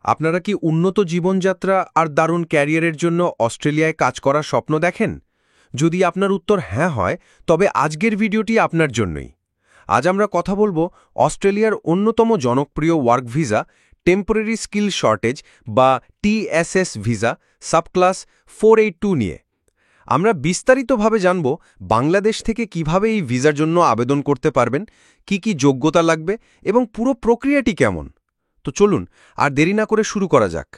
আপনারা কি উন্নত জীবনযাত্রা আর দারুণ ক্যারিয়ারের জন্য অস্ট্রেলিয়ায় কাজ করার স্বপ্ন দেখেন? যদি আপনার উত্তর হ্যাঁ হয়, তবে আজকের ভিডিওটি আপনার জন্যই। আজ আমরা কথা বলবো অস্ট্রেলিয়ার অন্যতম জনপ্রিয় work visa, temporary skill shortage বা TSS ভিসা সাবক্লাস 482 নিয়ে। আমরা বিস্তারিতভাবে জানব বাংলাদেশ থেকে কিভাবে এই ভিসার জন্য আবেদন করতে পারবেন, কি যোগ্যতা লাগবে এবং পুরো প্রক্রিয়াটি কেমন। তো চলুন আর দেরি না করে শুরু করা যাক।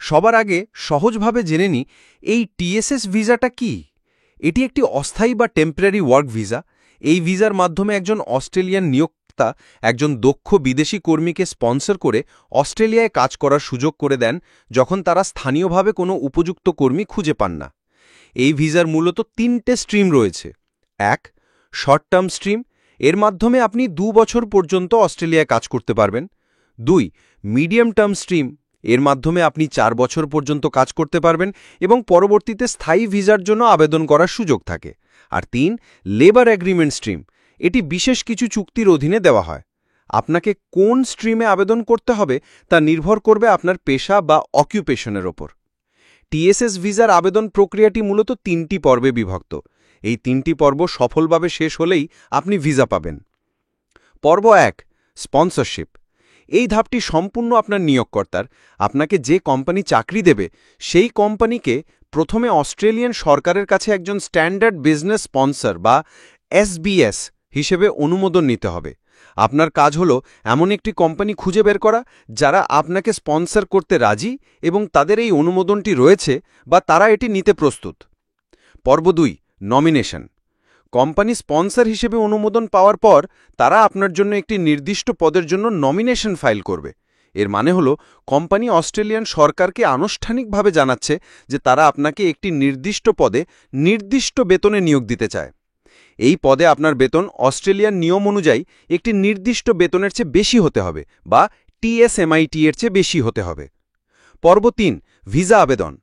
সবার আগে সহজভাবে জেনে নিই এই TSS ভিসাটা কি। এটি একটি অস্থায়ী বা টেম্পোরারি ওয়ার্ক ভিসা। এই ভিসার মাধ্যমে একজন অস্ট্রেলিয়ান নিয়োক্তা একজন দক্ষ বিদেশি কর্মীকে স্পন্সর করে অস্ট্রেলিয়ায় কাজ করার সুযোগ করে দেন যখন তারা স্থানীয়ভাবে কোনো উপযুক্ত কর্মী খুঁজে পান না। এই ভিসার মূলত 3টে স্ট্রিম রয়েছে। 1. শর্ট টার্ম স্ট্রিম, এর মাধ্যমে আপনি 2 বছর পর্যন্ত অস্ট্রেলিয়ায় কাজ করতে পারবেন। 2. মিডিয়াম টার্ম স্ট্রিম, এর মাধ্যমে আপনি 4 বছর পর্যন্ত কাজ করতে পারবেন এবং পরবর্তীতে স্থায়ী ভিসার জন্য আবেদন করার সুযোগ থাকে। আর 3. লেবার এগ্রিমেন্ট স্ট্রিম, এটি বিশেষ কিছু চুক্তির অধীনে দেওয়া হয়। আপনাকে কোন স্ট্রিমে আবেদন করতে হবে তা নির্ভর করবে আপনার পেশা বা অকুপেশনের ওপর। TSS ভিসার আবেদন প্রক্রিয়াটি মূলত 3টি পর্বে বিভক্ত। এই 3টি পর্ব সফলভাবে শেষ হলেই আপনি ভিসা পাবেন। পর্ব 1, স্পন্সরশিপ। এই ধাপটি সম্পূর্ণ আপনার নিয়োগকর্তার। আপনাকে যে কোম্পানি চাকরি দেবে সেই কোম্পানিকে প্রথমে অস্ট্রেলিয়ান সরকারের কাছে একজন স্ট্যান্ডার্ড বিজনেস স্পন্সর বা SBS হিসেবে অনুমোদন নিতে হবে। আপনার কাজ হলো এমন একটি কোম্পানি খুঁজে বের করা যারা আপনাকে স্পন্সর করতে রাজি এবং তাদের এই অনুমোদনটি রয়েছে বা তারা এটি নিতে প্রস্তুত। পর্ব 2, নমিনেশন। কোম্পানি স্পন্সর হিসেবে অনুমোদন পাওয়ার পর তারা আপনার জন্য একটি নির্দিষ্ট পদের জন্য নমিনেশন ফাইল করবে। এর মানে হলো কোম্পানি অস্ট্রেলিয়ান সরকারকে আনুষ্ঠানিকভাবে জানাচ্ছে যে তারা আপনাকে একটি নির্দিষ্ট পদে নির্দিষ্ট বেতনে নিয়োগ দিতে চায়। এই পদে আপনার বেতন অস্ট্রেলিয়ান নিয়ম অনুযায়ী একটি নির্দিষ্ট বেতনের চেয়ে বেশি হতে হবে বা TSMIT এর চেয়ে বেশি হতে হবে। পর্ব 3, ভিসা আবেদন।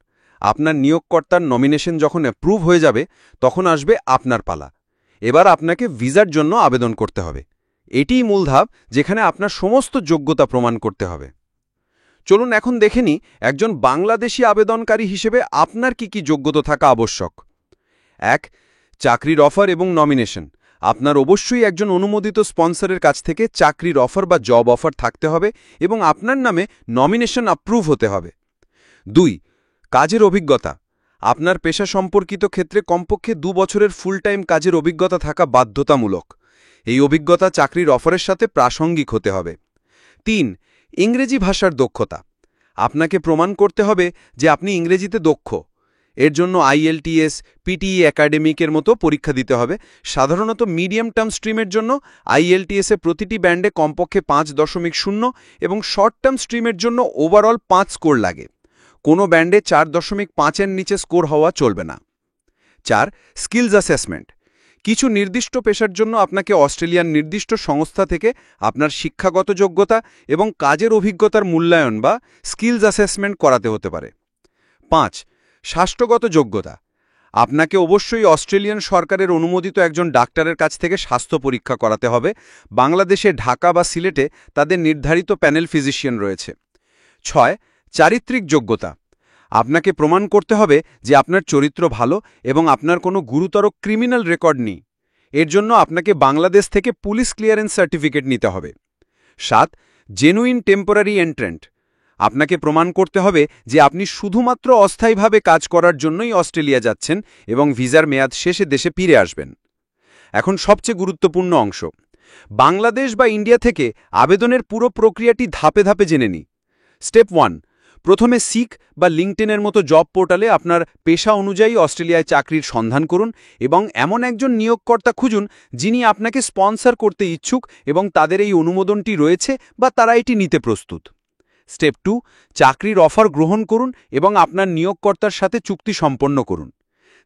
আপনার নিয়োগকর্তার নমিনেশন যখন অ্যাপ্রুভ হয়ে যাবে তখন আসবে আপনার পালা। এবার আপনাকে ভিসার জন্য আবেদন করতে হবে। এটিই মূল ধাপ যেখানে আপনার সমস্ত যোগ্যতা প্রমাণ করতে হবে। চলুন এখন দেখে নিই একজন বাংলাদেশি আবেদনকারী হিসেবে আপনার কি যোগ্যতা থাকা আবশ্যক। 1. চাকরির অফার এবং নমিনেশন। আপনার অবশ্যই একজন অনুমোদিত স্পন্সরের কাছ থেকে চাকরির অফার বা জব অফার থাকতে হবে এবং আপনার নামে নমিনেশন অ্যাপ্রুভ হতে হবে। 2. কাজের অভিজ্ঞতা। আপনার পেশা সম্পর্কিত ক্ষেত্রে কমপক্ষে 2 বছরের ফুল টাইম কাজের অভিজ্ঞতা থাকা বাধ্যতামূলক। এই অভিজ্ঞতা চাকরির অফারের সাথে প্রাসঙ্গিক হতে হবে। 3. ইংরেজি ভাষার দক্ষতা। আপনাকে প্রমাণ করতে হবে যে আপনি ইংরেজিতে দক্ষ। এর জন্য IELTS, PTE একাডেমিকের মতো পরীক্ষা দিতে হবে। সাধারণত মিডিয়াম টার্ম স্ট্রিমের জন্য IELTS-এ প্রতিটি ব্যান্ডে কমপক্ষে 5.0 এবং শর্ট টার্ম স্ট্রিমের জন্য ওভারঅল 5 স্কোর লাগে। কোনো ব্যান্ডে 4.5-এর নিচে স্কোর হওয়া চলবে না। 4. Skills assessment. কিছু নির্দিষ্ট পেশার জন্য আপনাকে অস্ট্রেলিয়ান নির্দিষ্ট সংস্থা থেকে আপনার শিক্ষাগত যোগ্যতা এবং কাজের অভিজ্ঞতার মূল্যায়ন বা স্কিলস অ্যাসেসমেন্ট করাতে হতে পারে। 5. স্বাস্থ্যগত যোগ্যতা। আপনাকে অবশ্যই অস্ট্রেলিয়ান সরকারের অনুমোদিত একজন ডাক্তারের কাছ থেকে স্বাস্থ্য পরীক্ষা করাতে হবে। বাংলাদেশে ঢাকা বা সিলেটে তাদের নির্ধারিত প্যানেল ফিজিশিয়ান রয়েছে। 6. চারিত্রিক যোগ্যতা। আপনাকে প্রমাণ করতে হবে যে আপনার চরিত্র ভালো এবং আপনার কোনো গুরুতর ক্রিমিনাল রেকর্ড নেই। এর জন্য আপনাকে বাংলাদেশ থেকে পুলিশ ক্লিয়ারেন্স সার্টিফিকেট নিতে হবে। 7. Genuine temporary entrant. আপনাকে প্রমাণ করতে হবে যে আপনি শুধুমাত্র অস্থায়ীভাবে কাজ করার জন্যই অস্ট্রেলিয়া যাচ্ছেন এবং ভিসার মেয়াদ শেষে দেশে ফিরে আসবেন। এখন সবচেয়ে গুরুত্বপূর্ণ অংশ, বাংলাদেশ বা ইন্ডিয়া থেকে আবেদনের পুরো প্রক্রিয়াটি ধাপে ধাপে জেনে নিই। স্টেপ 1, প্রথমে সিক বা লিঙ্কডইনের মতো জব পোর্টালে আপনার পেশা অনুযায়ী অস্ট্রেলিয়ায় চাকরির সন্ধান করুন এবং এমন একজন নিয়োগকর্তা খুঁজুন যিনি আপনাকে স্পন্সর করতে ইচ্ছুক এবং তাদের এই অনুমোদনটি রয়েছে বা তারা এটি নিতে প্রস্তুত। স্টেপ 2, চাকরির অফার গ্রহণ করুন এবং আপনার নিয়োগকর্তার সাথে চুক্তি সম্পন্ন করুন।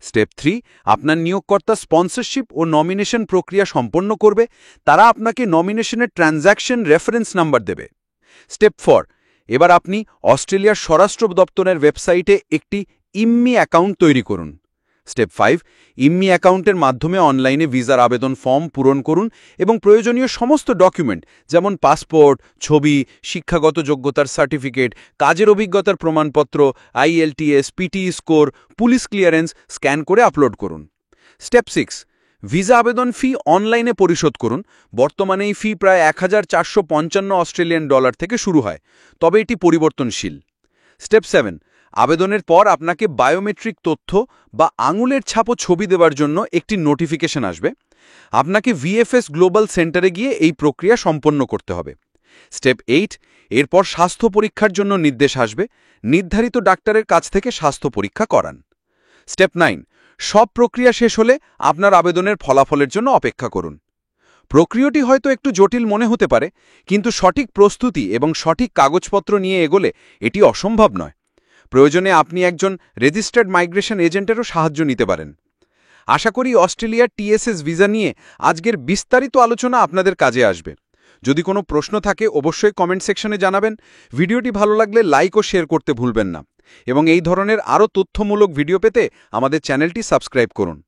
স্টেপ 3, আপনার নিয়োগকর্তা স্পন্সরশিপ ও নমিনেশন প্রক্রিয়া সম্পন্ন করবে। তারা আপনাকে নমিনেশনের ট্রানজ্যাকশন রেফারেন্স নাম্বার দেবে। স্টেপ 4, এবার আপনি অস্ট্রেলিয়ার স্বরাষ্ট্র দপ্তরের ওয়েবসাইটে একটি ইম্মি অ্যাকাউন্ট তৈরি করুন। স্টেপ 5, ইম্মি অ্যাকাউন্টের মাধ্যমে অনলাইনে ভিসার আবেদন ফর্ম পূরণ করুন এবং প্রয়োজনীয় সমস্ত ডকুমেন্ট যেমন পাসপোর্ট, ছবি, শিক্ষাগত যোগ্যতার সার্টিফিকেট, কাজের অভিজ্ঞতার প্রমাণপত্র, IELTS, PTE score, police clearance scan করে আপলোড করুন। স্টেপ 6, ভিসা আবেদন ফি অনলাইনে পরিশোধ করুন। বর্তমানে এই ফি প্রায় $1455 থেকে শুরু হয়, তবে এটি পরিবর্তনশীল। স্টেপ 7, আবেদনের পর আপনাকে বায়োমেট্রিক তথ্য বা আঙুলের ছাপ ও ছবি দেওয়ার জন্য একটি নোটিফিকেশন আসবে। আপনাকে VFS গ্লোবাল সেন্টারে গিয়ে এই প্রক্রিয়া সম্পন্ন করতে হবে। স্টেপ 8, এরপর স্বাস্থ্য পরীক্ষার জন্য নির্দেশ আসবে। নির্ধারিত ডাক্তারের কাছ থেকে স্বাস্থ্য পরীক্ষা করান। স্টেপ 9, সব প্রক্রিয়া শেষ হলে আপনার আবেদনের ফলাফলের জন্য অপেক্ষা করুন। প্রক্রিয়াটি হয়তো একটু জটিল মনে হতে পারে, কিন্তু সঠিক প্রস্তুতি এবং সঠিক কাগজপত্র নিয়ে এগোলে এটি অসম্ভব নয়। প্রয়োজনে আপনি একজন রেজিস্টার্ড মাইগ্রেশন এজেন্টেরও সাহায্য নিতে পারেন। আশা করি অস্ট্রেলিয়ার TSS ভিসা নিয়ে আজকের বিস্তারিত আলোচনা আপনাদের কাজে আসবে। যদি কোনো প্রশ্ন থাকে অবশ্যই কমেন্ট সেকশনে জানাবেন। ভিডিওটি ভালো লাগলে লাইক ও শেয়ার করতে ভুলবেন না এবং এই ধরনের আরও তথ্যমূলক ভিডিও পেতে আমাদের চ্যানেলটি সাবস্ক্রাইব করুন।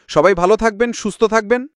সবাই ভালো থাকবেন, সুস্থ থাকবেন।